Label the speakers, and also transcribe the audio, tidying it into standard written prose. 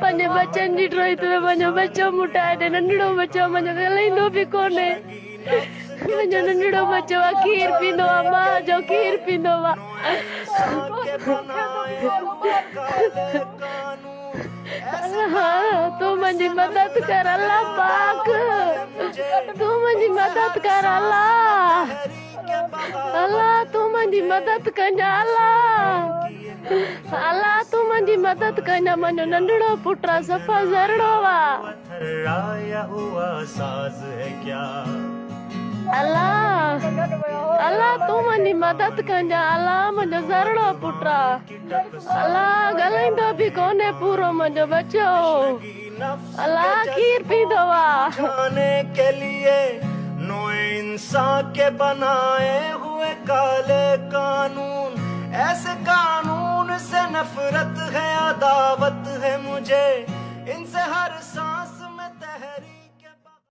Speaker 1: पंहिंजे बच्चनि जी ड्रॉई ते पंहिंजो बच्चो मुटाए ॾे नंढड़ो बच्चो मुंहिंजो ॻाल्हाईंदो बि कोन्हे मुंहिंजो नंढड़ो बच्चो आहे खीर पींदो आहे मां जो खीर पींदो आहे तूं मुंहिंजी मदद कर अल्लाह पाक तूं मुंहिंजी मदद कर अल्लाह अल्लाह तूं मुंहिंजी मदद कजां अल्लाह तूं मुंहिंजी मदद कजां मुंहिंजो नंढड़ो पुट आहे सफ़ा ज़रड़ो आहे अल्लाह अल्लाह तूं मुंहिंजी मदद कजां अल्लाह मुंहिंजो ज़रड़ो पुट आहे अल्लाह ॻाल्हाईंदो बि कोन्हे पूरो मुंहिंजो बच्चो अल्लाह खीर पींदो आहे
Speaker 2: के लिए नो इंसान के बनाए हुए काले कानून ऐसे कानून से नफरत है अदावत है मुझे इनसे हर सांस में